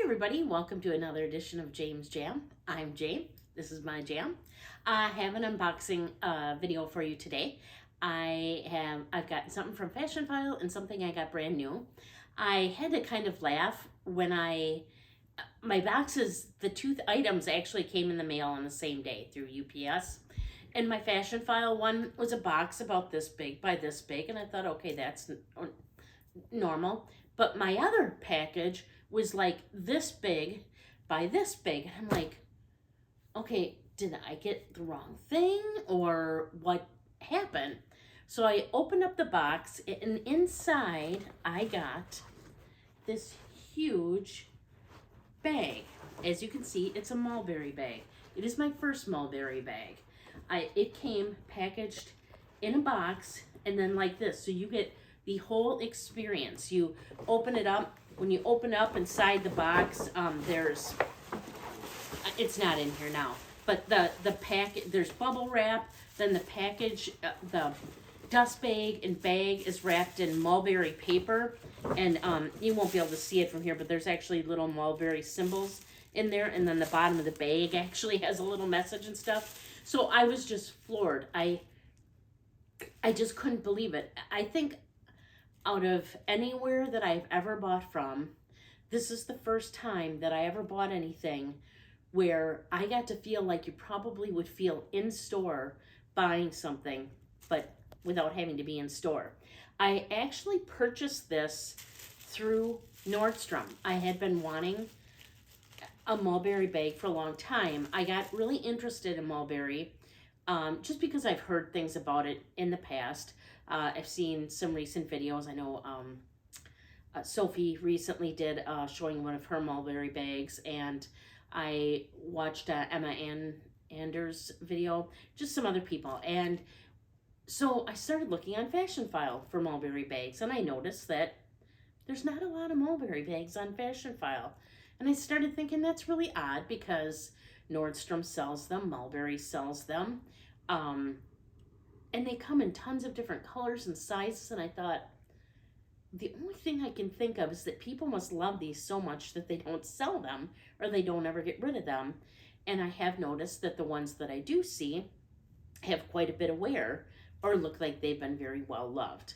everybody, welcome to another edition of James Jam. I'm Jane. This is my jam. I have an unboxing video for you today. I've got something from Fashionphile and something I got brand new. I had to kind of laugh when my boxes, the two items actually came in the mail on the same day through UPS. And my Fashionphile one was a box about this big by this big, and I thought, okay, that's normal. But my other package was like this big by this big. And I'm like, okay, did I get the wrong thing or what happened? So I opened up the box, and inside I got this huge bag. As you can see, it's a Mulberry bag. It is my first Mulberry bag. It came packaged in a box and then like this. So you get the whole experience. You open it up. When you open up inside the box, it's not in here now, but the packet, there's bubble wrap, then the package, the dust bag and bag is wrapped in mulberry paper, and you won't be able to see it from here, but there's actually little mulberry symbols in there, and then the bottom of the bag actually has a little message and stuff. So I was just floored. I just couldn't believe it. I think out of anywhere that I've ever bought from, this is the first time that I ever bought anything where I got to feel like you probably would feel in store buying something, but without having to be in store. I actually purchased this through Nordstrom. I had been wanting a Mulberry bag for a long time. I got really interested in Mulberry just because I've heard things about it in the past. I've seen some recent videos. I know Sophie recently did showing one of her Mulberry bags, and I watched Emma Anders' video, just some other people. And so I started looking on Fashionphile for Mulberry bags, and I noticed that there's not a lot of Mulberry bags on Fashionphile. And I started thinking that's really odd because Nordstrom sells them, Mulberry sells them, and they come in tons of different colors and sizes. And I thought, the only thing I can think of is that people must love these so much that they don't sell them or they don't ever get rid of them. And I have noticed that the ones that I do see have quite a bit of wear or look like they've been very well loved.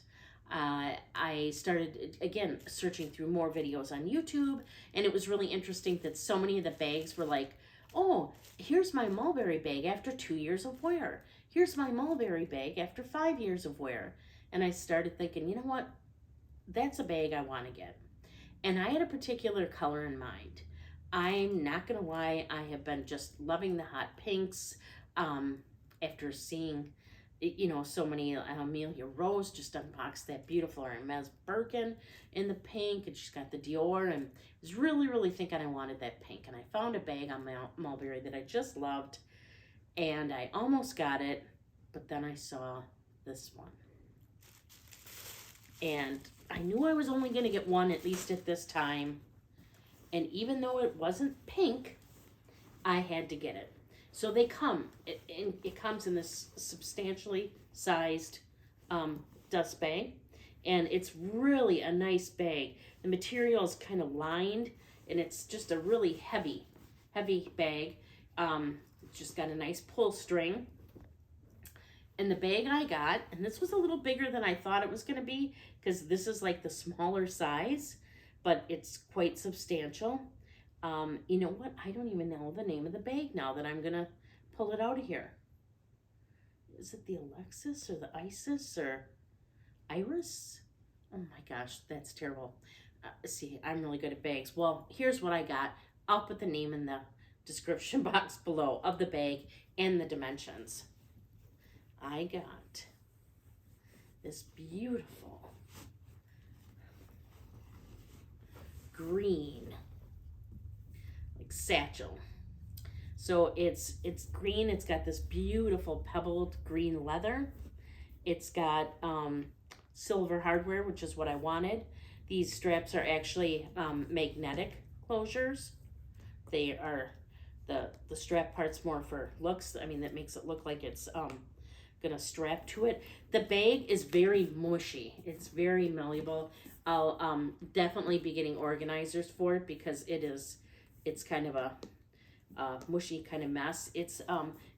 I started, again, searching through more videos on YouTube, and it was really interesting that so many of the bags were like, oh, here's my Mulberry bag after 2 years of wear. Here's my Mulberry bag after 5 years of wear. And I started thinking, you know what? That's a bag I want to get. And I had a particular color in mind. I'm not going to lie, I have been just loving the hot pinks after seeing, you know, so many. Amelia Rose just unboxed that beautiful Hermes Birkin in the pink, and she's got the Dior, and I was really, really thinking I wanted that pink. And I found a bag on Mulberry that I just loved, and I almost got it, but then I saw this one. And I knew I was only going to get one, at least at this time. And even though it wasn't pink, I had to get it. So they come, it comes in this substantially sized dust bag. And it's really a nice bag. The material is kind of lined, and it's just a really heavy bag. It's just got a nice pull string. And the bag I got, and this was a little bigger than I thought it was going to be, because this is like the smaller size, but it's quite substantial. You know what? I don't even know the name of the bag now that I'm going to pull it out of here. Is it the Alexis or the Isis or Iris? Oh my gosh, that's terrible. See, I'm really good at bags. Well, here's what I got. I'll put the name in the description box below of the bag and the dimensions. I got this beautiful green, like satchel. So it's green. It's got this beautiful pebbled green leather. It's got silver hardware, which is what I wanted. These straps are actually magnetic closures. They are the strap part's more for looks. I mean, that makes it look like it's gonna strap to it. The bag is very mushy. It's very malleable. I'll definitely be getting organizers for it because it's kind of a mushy kind of mess. It's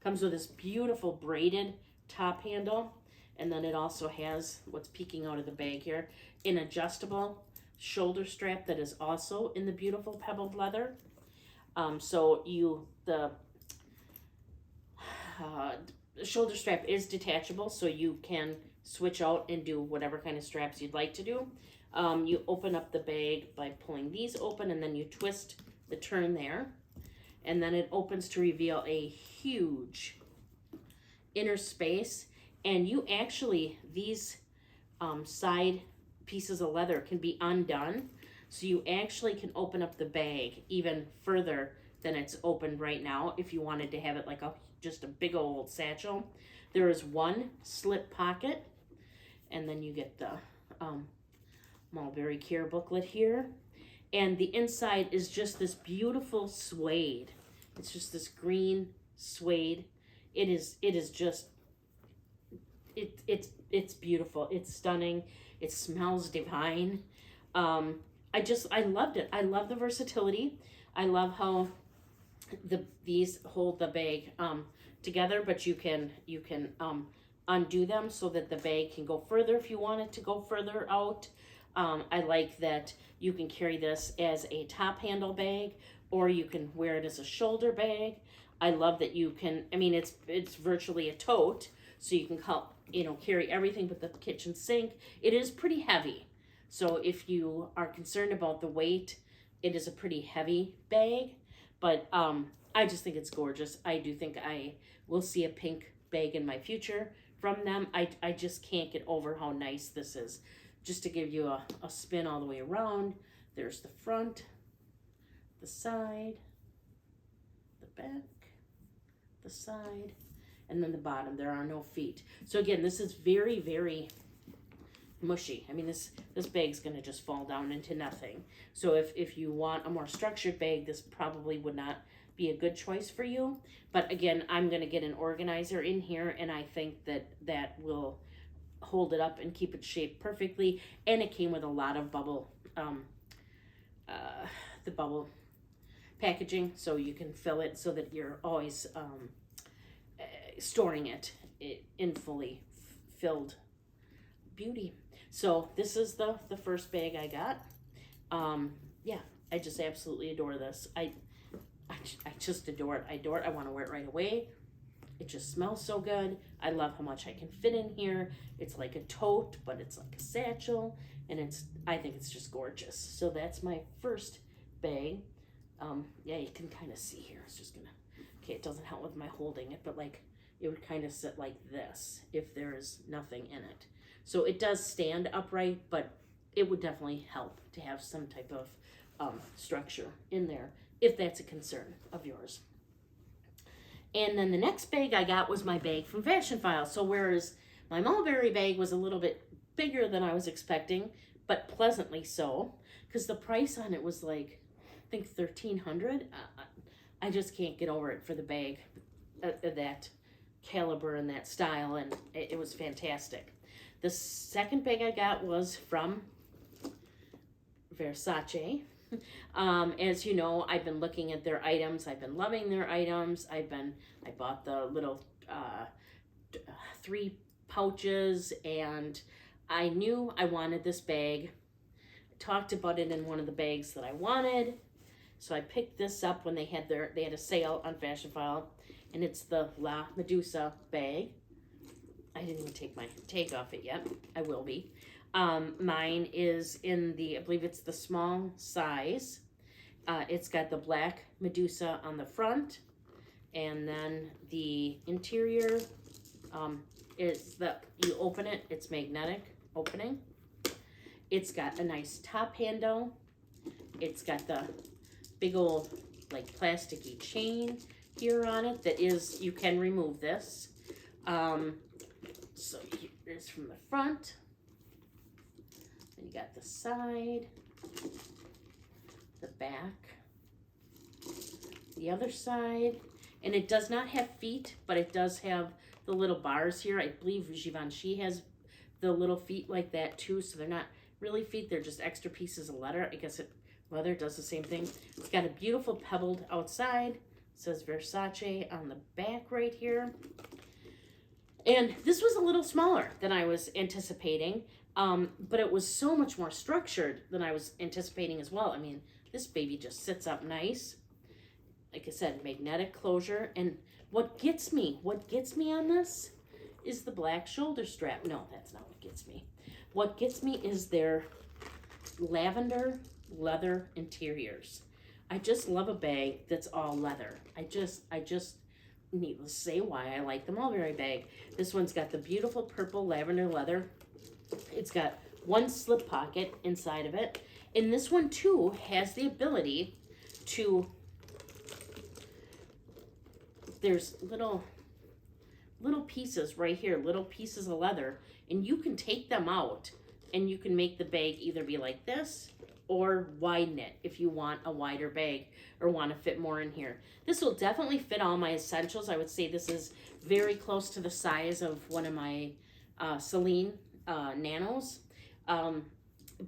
comes with this beautiful braided top handle, and then it also has what's peeking out of the bag here, an adjustable shoulder strap that is also in the beautiful pebbled leather. So the shoulder strap is detachable, so you can switch out and do whatever kind of straps you'd like to do. You open up the bag by pulling these open, and then you twist the turn there, and then it opens to reveal a huge inner space. And you actually, these side pieces of leather can be undone, so you actually can open up the bag even further than it's opened right now if you wanted to have it like just a big old satchel. There is one slip pocket, and then you get the Mulberry Care booklet here, and the inside is just this beautiful suede. It's just this green suede. It's beautiful. It's stunning. It smells divine. I loved it. I love the versatility. I love how these hold the bag together, but you can undo them so that the bag can go further if you want it to go further out. I like that you can carry this as a top handle bag, or you can wear it as a shoulder bag. I love that you can, I mean, it's virtually a tote, so you can carry everything but the kitchen sink. It is pretty heavy, so if you are concerned about the weight, it is a pretty heavy bag, but I just think it's gorgeous. I do think I will see a pink bag in my future from them. I just can't get over how nice this is. Just to give you a spin all the way around, there's the front, the side, the back, the side, and then the bottom. There are no feet. So again, this is very, very mushy. I mean, this bag's gonna just fall down into nothing. So if you want a more structured bag, this probably would not be a good choice for you. But again, I'm gonna get an organizer in here, and I think that will hold it up and keep it shaped perfectly. And it came with a lot of bubble, the bubble packaging, so you can fill it so that you're always storing it in fully filled beauty. So this is the first bag I got. Yeah, I just absolutely adore this. I just adore it. I adore it. I want to wear it right away. It just smells so good. I love how much I can fit in here. It's like a tote, but it's like a satchel, and I think it's just gorgeous. So that's my first bag. Yeah, you can kind of see here. It's just gonna, okay, it doesn't help with my holding it, but like it would kind of sit like this if there is nothing in it. So it does stand upright, but it would definitely help to have some type of structure in there if that's a concern of yours. And then the next bag I got was my bag from Fashionphile. So whereas my Mulberry bag was a little bit bigger than I was expecting, but pleasantly so, because the price on it was like, I think $1,300. I just can't get over it for the bag of that caliber and that style, and it was fantastic. The second bag I got was from Versace. As you know, I've been looking at their items. I've been loving their items. I bought the little 3 pouches, and I knew I wanted this bag. I talked about it in one of the bags that I wanted. So I picked this up when they had a sale on Fashionphile, and it's the La Medusa bag. I didn't even take my tag off it yet. I will be. Mine is in I believe it's the small size. It's got the black Medusa on the front, and then the interior is you open it, it's magnetic opening. It's got a nice top handle. It's got the big old like plasticky chain here on it that you can remove this. So here's from the front. Then you got the side, the back, the other side, and it does not have feet, but it does have the little bars here. I believe Givenchy has the little feet like that too, so they're not really feet. They're just extra pieces of leather. I guess leather does the same thing. It's got a beautiful pebbled outside. It says Versace on the back right here. And this was a little smaller than I was anticipating, but it was so much more structured than I was anticipating as well. I mean, this baby just sits up nice. Like I said, magnetic closure. And what gets me on this is the black shoulder strap. No, that's not what gets me. What gets me is their lavender leather interiors. I just love a bag that's all leather. I just needless to say why I like the Mulberry bag. This one's got the beautiful purple lavender leather. It's got one slip pocket inside of it. And this one too has the ability to, there's little pieces right here, little pieces of leather, and you can take them out and you can make the bag either be like this or widen it if you want a wider bag or want to fit more in here. This will definitely fit all my essentials. I would say this is very close to the size of one of my Celine Nanos,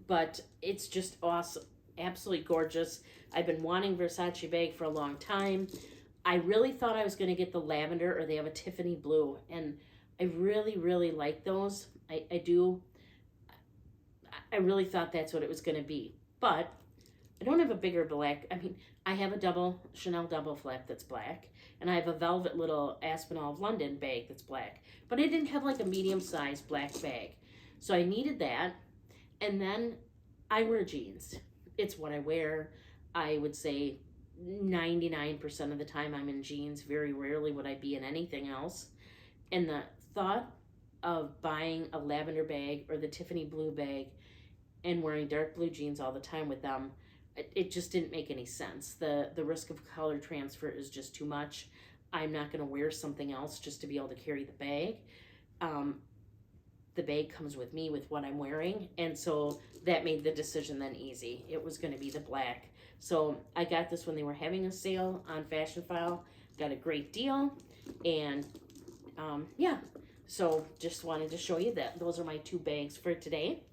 but it's just awesome, absolutely gorgeous. I've been wanting Versace bag for a long time. I really thought I was going to get the lavender, or they have a Tiffany blue, and I really like those. I do. I really thought that's what it was going to be, but I don't have a bigger black. I mean, I have a Chanel double flap that's black, and I have a velvet little Aspinall of London bag that's black, but I didn't have like a medium-sized black bag, so I needed that. And then I wear jeans. It's what I wear. I would say 99% of the time I'm in jeans. Very rarely would I be in anything else. And the thought of buying a lavender bag or the Tiffany blue bag and wearing dark blue jeans all the time with them, it just didn't make any sense. The risk of color transfer is just too much. I'm not going to wear something else just to be able to carry the bag. The bag comes with me with what I'm wearing, and so that made the decision then easy. It was going to be the black. So I got this when they were having a sale on Fashionphile. Got a great deal, and yeah, so just wanted to show you that. Those are my two bags for today.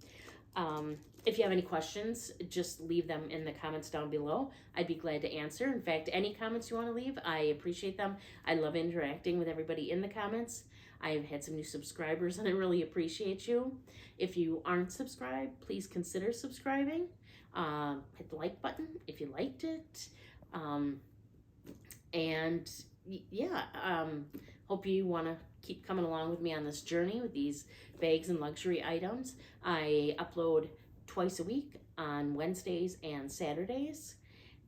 If you have any questions, just leave them in the comments down below. I'd be glad to answer. In fact, any comments you want to leave, I appreciate them. I love interacting with everybody in the comments. I've had some new subscribers, and I really appreciate you. If you aren't subscribed, please consider subscribing. Hit the like button if you liked it. And yeah, hope you want to keep coming along with me on this journey with these bags and luxury items. I upload twice a week on Wednesdays and Saturdays,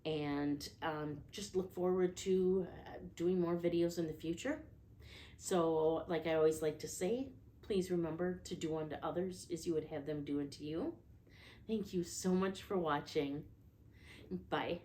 and just look forward to doing more videos in the future. So like I always like to say, please remember to do unto others as you would have them do unto you. Thank you so much for watching. Bye.